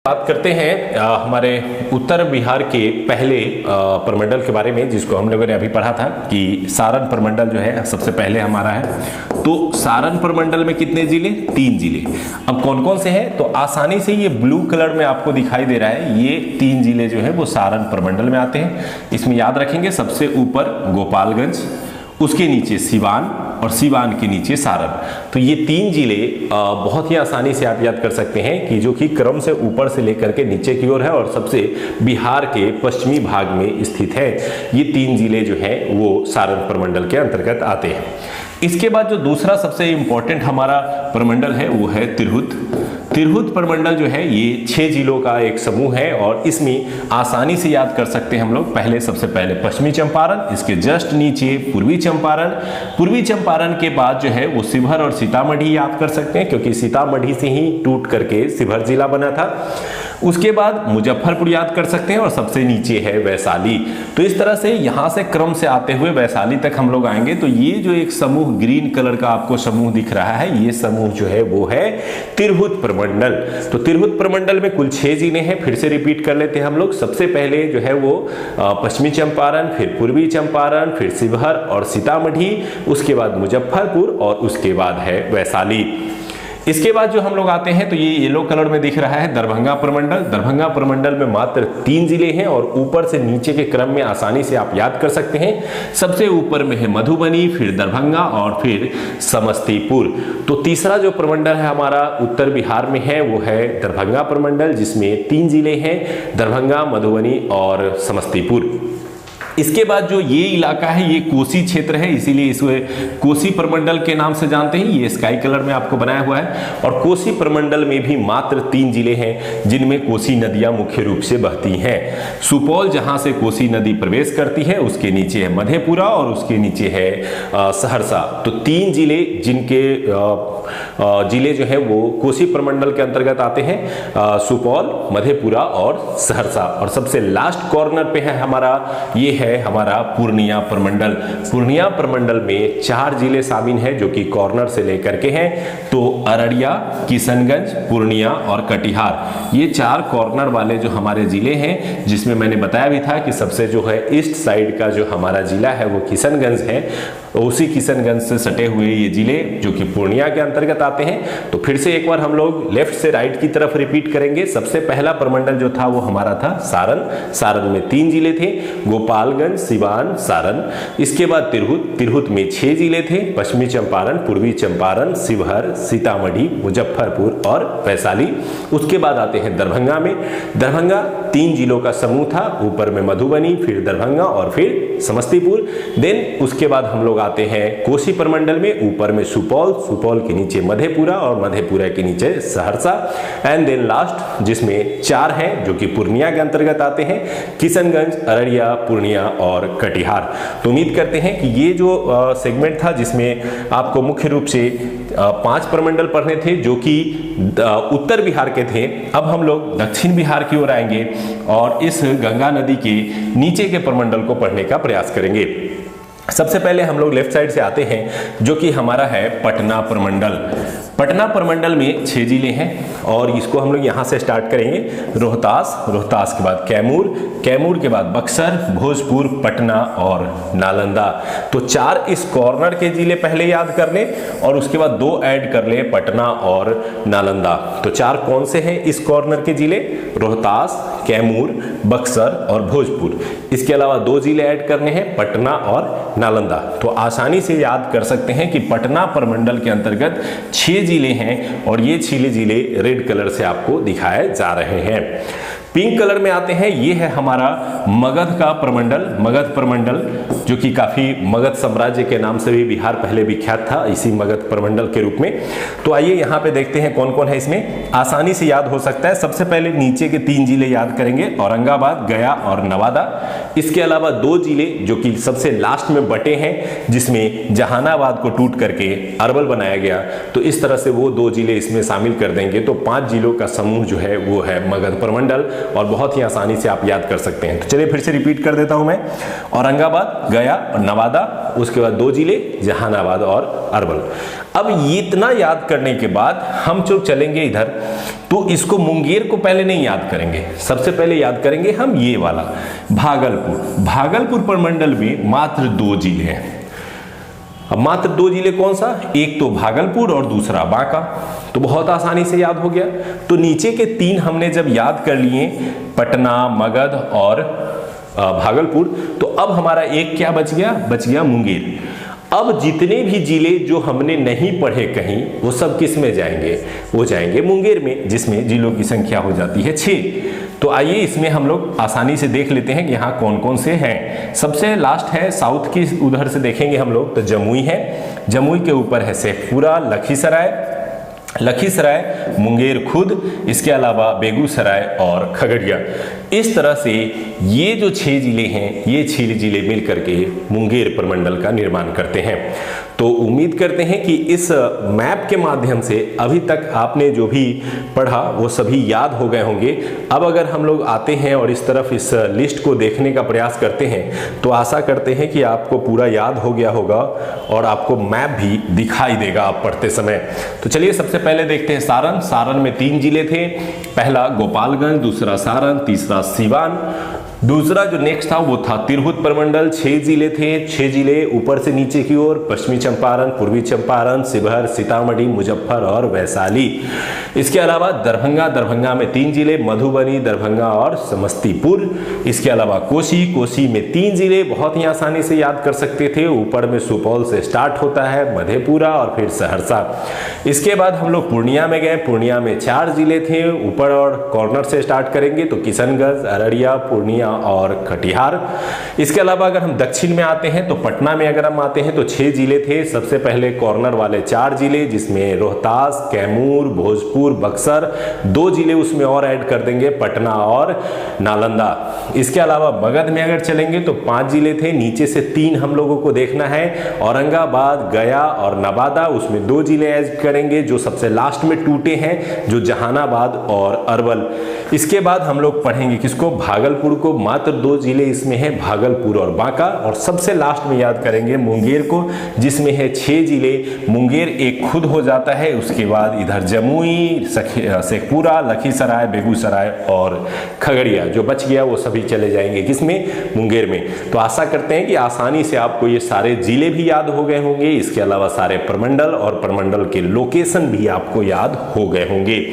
बात करते हैं हमारे उत्तर बिहार के पहले प्रमंडल के बारे में, जिसको हम लोगों ने अभी पढ़ा था कि सारण प्रमंडल जो है सबसे पहले हमारा है। तो सारण प्रमंडल में कितने जिले? 3 जिले। अब कौन कौन से हैं? तो आसानी से ये ब्लू कलर में आपको दिखाई दे रहा है, ये 3 जिले जो है वो सारण प्रमंडल में आते हैं। इसमें याद रखेंगे सबसे ऊपर गोपालगंज, उसके नीचे सिवान और सिवान के नीचे सारण। तो ये 3 जिले बहुत ही आसानी से आप याद कर सकते हैं कि जो कि क्रम से ऊपर से लेकर के नीचे की ओर है और सबसे बिहार के पश्चिमी भाग में स्थित है। ये 3 जिले जो हैं वो सारण प्रमंडल के अंतर्गत आते हैं। इसके बाद जो दूसरा सबसे इंपॉर्टेंट हमारा प्रमंडल है वो है तिरहुत। तिरहुत प्रमंडल जो है ये 6 जिलों का एक समूह है और इसमें आसानी से याद कर सकते हैं हम लोग। पहले सबसे पहले पश्चिमी चंपारण, इसके जस्ट नीचे पूर्वी चंपारण, पूर्वी चंपारण के बाद जो है वो शिवहर और सीतामढ़ी याद कर सकते हैं क्योंकि सीतामढ़ी से ही टूट करके शिवहर जिला बना था। उसके बाद मुजफ्फरपुर याद कर सकते हैं और सबसे नीचे है वैशाली। तो इस तरह से यहाँ से क्रम से आते हुए वैशाली तक हम लोग आएंगे। तो ये जो एक समूह ग्रीन कलर का आपको समूह दिख रहा है, ये समूह जो है वो है तिरहुत प्रमंडल। तो तिरहुत प्रमंडल में कुल 6 जिले हैं। फिर से रिपीट कर लेते हैं हम लोग। सबसे पहले जो है वो पश्चिमी चंपारण, फिर पूर्वी चंपारण, फिर शिवहर और सीतामढ़ी, उसके बाद मुजफ्फरपुर और उसके बाद है वैशाली। इसके बाद जो हम लोग आते हैं तो ये येलो कलर में दिख रहा है दरभंगा प्रमंडल। दरभंगा प्रमंडल में मात्र 3 जिले हैं और ऊपर से नीचे के क्रम में आसानी से आप याद कर सकते हैं। सबसे ऊपर में है मधुबनी, फिर दरभंगा और फिर समस्तीपुर। तो तीसरा जो प्रमंडल है हमारा उत्तर बिहार में है वो है दरभंगा प्रमंडल, जिसमें 3 जिले हैं, दरभंगा, मधुबनी और समस्तीपुर। इसके बाद जो ये इलाका है ये कोसी क्षेत्र है, इसीलिए इसे कोसी प्रमंडल के नाम से जानते हैं। ये स्काई कलर में आपको बनाया हुआ है। और कोसी प्रमंडल में भी मात्र 3 जिले हैं जिनमें कोसी नदियां मुख्य रूप से बहती हैं। सुपौल जहां से कोसी नदी प्रवेश करती है, उसके नीचे है मधेपुरा और उसके नीचे है सहरसा। तो 3 जिले जिनके जिले जो है वो कोसी प्रमंडल के अंतर्गत आते हैं, सुपौल, मधेपुरा और सहरसा। और सबसे लास्ट कॉर्नर पे है हमारा, ये है हमारा पूर्णिया प्रमंडल। पूर्णिया प्रमंडल में 4 जिले शामिल हैं जो कि कॉर्नर से लेकर के हैं। तो अररिया, किशनगंज, पूर्णिया और कटिहार, ये 4 कॉर्नर वाले जो हमारे जिले हैं, जिसमें मैंने बताया भी था कि सबसे जो है ईस्ट साइड का जो हमारा जिला है वो किशनगंज है। उसी किशनगंज से सटे हुए ये जिले जो कि पूर्णिया के अंतर्गत आते हैं। तो फिर से एक बार हम लोग लेफ्ट से राइट की तरफ रिपीट करेंगे। सबसे पहला प्रमंडल जो था वो हमारा था सारण। सारण में 3 जिले थे, गोपालगंज, सिवान, सारण। इसके बाद तिरहुत, तिरहुत में 6 जिले थे, पश्चिमी चंपारण, पूर्वी चंपारण, शिवहर, सीतामढ़ी, मुजफ्फरपुर और वैशाली। उसके बाद आते हैं दरभंगा में। दरभंगा 3 जिलों का समूह था, ऊपर में मधुबनी, फिर दरभंगा और फिर समस्तीपुर। देन उसके बाद हम लोग आते हैं कोसी प्रमंडल में, ऊपर में सुपौल, सुपौल के नीचे मधेपुरा और मधेपुरा के नीचे सहरसा। एंड देन लास्ट जिसमें 4 हैं जो कि पूर्णिया के अंतर्गत आते हैं, किशनगंज, अररिया, पूर्णिया और कटिहार। तो उम्मीद करते हैं कि ये जो सेगमेंट था जिसमें आपको मुख्य रूप से 5 प्रमंडल पढ़ने थे जो कि उत्तर बिहार के थे। अब हम लोग दक्षिण बिहार की ओर आएंगे और इस गंगा नदी के नीचे के प्रमंडल को पढ़ने का प्रयास करेंगे। सबसे पहले हम लोग लेफ्ट साइड से आते हैं जो कि हमारा है पटना प्रमंडल। पटना प्रमंडल में 6 जिले हैं और इसको हम लोग यहाँ से स्टार्ट करेंगे। रोहतास, रोहतास के बाद कैमूर, कैमूर के बाद बक्सर, भोजपुर, पटना और नालंदा। तो 4 इस कॉर्नर के जिले पहले याद कर ले और उसके बाद 2 ऐड कर ले, पटना और नालंदा। तो 4 कौन से हैं इस कॉर्नर के जिले? रोहतास, कैमूर, बक्सर और भोजपुर। इसके अलावा 2 जिले ऐड करने हैं, पटना और नालंदा। तो आसानी से याद कर सकते हैं कि पटना प्रमंडल के अंतर्गत 6 जिले हैं और ये 6 जिले रेड कलर से आपको दिखाए जा रहे हैं। पिंक कलर में आते हैं, ये है हमारा मगध का प्रमंडल, मगध प्रमंडल, जो कि काफी मगध साम्राज्य के नाम से भी बिहार पहले विख्यात था, इसी मगध प्रमंडल के रूप में। तो आइए यहाँ पे देखते हैं कौन कौन है इसमें, आसानी से याद हो सकता है। सबसे पहले नीचे के 3 जिले याद करेंगे, औरंगाबाद, गया और नवादा। इसके अलावा 2 जिले जो कि सबसे लास्ट में बटे हैं, जिसमें जहानाबाद को टूट करके अरवल बनाया गया, तो इस तरह से वो 2 जिले इसमें शामिल कर देंगे, तो 5 जिलों का समूह जो है वो है मगध प्रमंडल, और बहुत ही आसानी से आप याद कर सकते हैं। तो चलिए फिर से रिपीट कर देता हूं मैं, औरंगाबाद, गया और नवादा, उसके बाद 2 जिले जहानाबाद और अरवल। अब इतना याद करने के बाद हम जो चलेंगे इधर, तो इसको मुंगेर को पहले नहीं याद करेंगे, सबसे पहले याद करेंगे हम ये वाला भागलपुर। भागलपुर प्रमंडल में मात्र 2 जिले हैं। अब मात्र 2 जिले कौन सा, एक तो भागलपुर और दूसरा बांका, तो बहुत आसानी से याद हो गया। तो नीचे के 3 हमने जब याद कर लिए, पटना, मगध और भागलपुर, तो अब हमारा एक क्या बच गया, बच गया मुंगेर। अब जितने भी जिले जो हमने नहीं पढ़े कहीं, वो सब किस में जाएंगे, वो जाएंगे मुंगेर में, जिसमें जिलों की संख्या हो जाती है 6। तो आइए इसमें हम लोग आसानी से देख लेते हैं कि यहाँ कौन कौन से हैं। सबसे लास्ट है साउथ की, उधर से देखेंगे हम लोग तो जमुई है, जमुई के ऊपर है शेखपुरा, लखीसराय, मुंगेर खुद, इसके अलावा बेगूसराय और खगड़िया। इस तरह से ये जो 6 जिले हैं, ये 6 जिले मिलकर के मुंगेर प्रमंडल का निर्माण करते हैं। तो उम्मीद करते हैं कि इस मैप के माध्यम से अभी तक आपने जो भी पढ़ा वो सभी याद हो गए होंगे। अब अगर हम लोग आते हैं और इस तरफ इस लिस्ट को देखने का प्रयास करते हैं, तो आशा करते हैं कि आपको पूरा याद हो गया होगा और आपको मैप भी दिखाई देगा आप पढ़ते समय। तो चलिए सबसे पहले देखते हैं सारण। सारण में 3 जिले थे, पहला गोपालगंज, दूसरा सारण, तीसरा सीवान। दूसरा जो नेक्स्ट था वो था तिरहुत प्रमंडल, 6 जिले थे, 6 जिले ऊपर से नीचे की ओर, पश्चिमी चंपारण, पूर्वी चंपारण, शिवहर, सीतामढ़ी, मुजफ्फर और वैशाली। इसके अलावा दरभंगा, दरभंगा में 3 जिले, मधुबनी, दरभंगा और समस्तीपुर। इसके अलावा कोसी, कोसी में 3 जिले, बहुत ही आसानी से याद कर सकते थे, ऊपर में सुपौल से स्टार्ट होता है, मधेपुरा और फिर सहरसा। इसके बाद हम लोग पूर्णिया में गए, पूर्णिया में 4 जिले थे, ऊपर और कॉर्नर से स्टार्ट करेंगे तो किशनगंज, अररिया, पूर्णिया और कटिहार। इसके अलावा अगर हम दक्षिण में आते हैं तो पटना में अगर हम आते हैं तो 6 जिले थे, सबसे पहले कॉर्नर वाले 4 जिले, जिसमें रोहतास, कैमूर, भोजपुर, बक्सर, 2 जिले उसमें और ऐड कर देंगे, पटना और नालंदा। इसके अलावा मगध में अगर चलेंगे तो 5 जिले थे, नीचे से 3 हम लोगों को देखना है, औरंगाबाद, गया और नवादा, उसमें 2 जिले ऐड करेंगे जो सबसे लास्ट में टूटे हैं, जो जहानाबाद और अरवल। इसके बाद हम लोग पढ़ेंगे किसको, भागलपुर को, मात्र 2 जिले इसमें हैं, भागलपुर और बांका, और सबसे लास्ट में याद करेंगे मुंगेर को, जिसमें है 6 जिले, मुंगेर एक खुद हो जाता है। उसके बाद इधर जमुई, शेखपुरा, लखीसराय, बेगूसराय और खगड़िया, जो बच गया वो सभी चले जाएंगे किसमें, मुंगेर में। तो आशा करते हैं कि आसानी से आपको ये सारे जिले भी याद हो गए होंगे, इसके अलावा सारे प्रमंडल और प्रमंडल के लोकेशन भी आपको याद हो गए होंगे।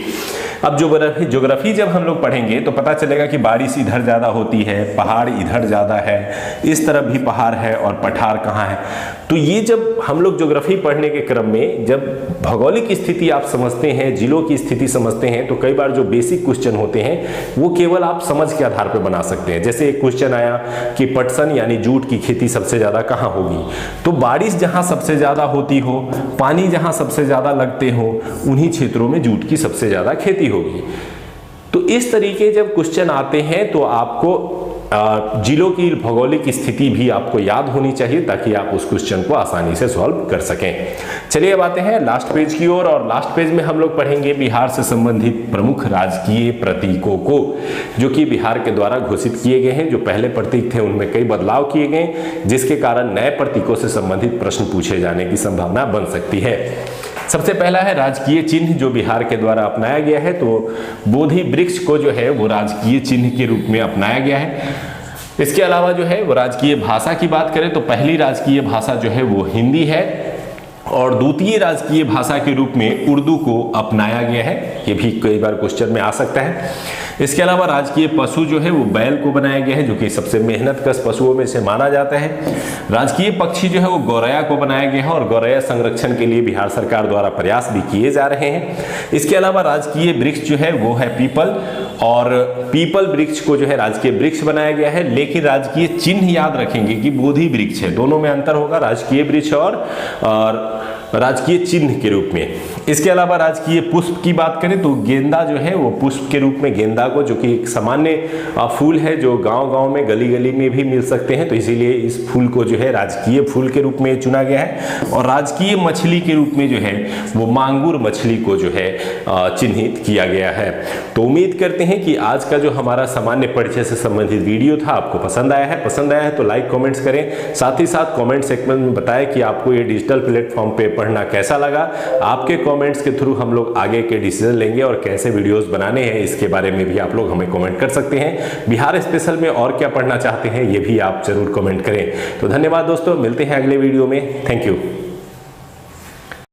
अब ज्योग्राफी जब हम लोग पढ़ेंगे तो पता चलेगा कि बारिश इधर ज़्यादा होती है, पहाड़ इधर ज़्यादा है, इस तरफ भी पहाड़ है और पठार कहाँ है। तो ये जब हम लोग ज्योग्राफी पढ़ने के क्रम में जब भौगोलिक स्थिति आप समझते हैं, जिलों की स्थिति समझते हैं, तो कई बार जो बेसिक क्वेश्चन होते हैं वो केवल आप समझ के आधार पर बना सकते हैं। जैसे एक क्वेश्चन आया कि पटसन यानी जूट की खेती सबसे ज़्यादा कहाँ होगी, तो बारिश जहाँ सबसे ज़्यादा होती हो, पानी जहाँ सबसे ज़्यादा लगते हो, उन्हीं क्षेत्रों में जूट की सबसे ज़्यादा खेती होगी। तो इस तरीके जब क्वेश्चन आते हैं तो आपको जिलों की भौगोलिक स्थिति भी आपको याद होनी चाहिए, ताकि आप उस क्वेश्चन को आसानी से सॉल्व कर सकें। चलिए अब आते हैं लास्ट पेज की ओर, और लास्ट पेज में हम लोग पढ़ेंगे बिहार से संबंधित प्रमुख राजकीय प्रतीकों को, जो कि बिहार के द्वारा घोषित किए गए हैं। जो पहले प्रतीक थे उनमें कई बदलाव किए गए, जिसके कारण नए प्रतीकों से संबंधित प्रश्न पूछे जाने की संभावना बन सकती है। सबसे पहला है राजकीय चिन्ह, जो बिहार के द्वारा अपनाया गया है। तो बोधि वृक्ष को जो है वो राजकीय चिन्ह के रूप में अपनाया गया है। इसके अलावा जो है वो राजकीय भाषा की बात करें तो पहली राजकीय भाषा जो है वो हिंदी है, और द्वितीय राजकीय भाषा के रूप में उर्दू को अपनाया गया है। ये भी कई बार क्वेश्चन में आ सकता है। इसके अलावा राजकीय पशु जो है वो बैल को बनाया गया है, जो कि सबसे मेहनतकश पशुओं में से माना जाता है। राजकीय पक्षी जो है वो गौरैया को बनाया गया है और गौरैया संरक्षण के लिए बिहार सरकार द्वारा प्रयास भी किए जा रहे हैं। इसके अलावा राजकीय वृक्ष जो है वो है पीपल, और पीपल वृक्ष को जो है राजकीय वृक्ष बनाया गया है, लेकिन राजकीय चिन्ह याद रखेंगे कि बोधि वृक्ष है, दोनों में अंतर होगा, राजकीय वृक्ष और राजकीय चिन्ह के रूप में। इसके अलावा राजकीय पुष्प की बात करें तो गेंदा जो है वो पुष्प के रूप में गेंदा को, जो कि एक सामान्य फूल है जो गांव-गांव में गली गली में भी मिल सकते हैं, तो इसीलिए इस फूल को जो है राजकीय फूल के रूप में चुना गया है। और राजकीय मछली के रूप में जो है वो मांगुर मछली को जो है चिन्हित किया गया है। तो उम्मीद करते हैं कि आज का जो हमारा सामान्य परिचय से संबंधित वीडियो था आपको पसंद आया है। पसंद आया है तो लाइक कमेंट्स करें, साथ ही साथ कमेंट सेक्शन में बताएं कि आपको ये डिजिटल प्लेटफॉर्म पे पढ़ना कैसा लगा। आपके कमेंट्स के थ्रू हम लोग आगे के डिसीजन लेंगे और कैसे वीडियोस बनाने हैं इसके बारे में भी आप लोग हमें कमेंट कर सकते हैं। बिहार स्पेशल में और क्या पढ़ना चाहते हैं ये भी आप जरूर कमेंट करें। तो धन्यवाद दोस्तों, मिलते हैं अगले वीडियो में। Thank you.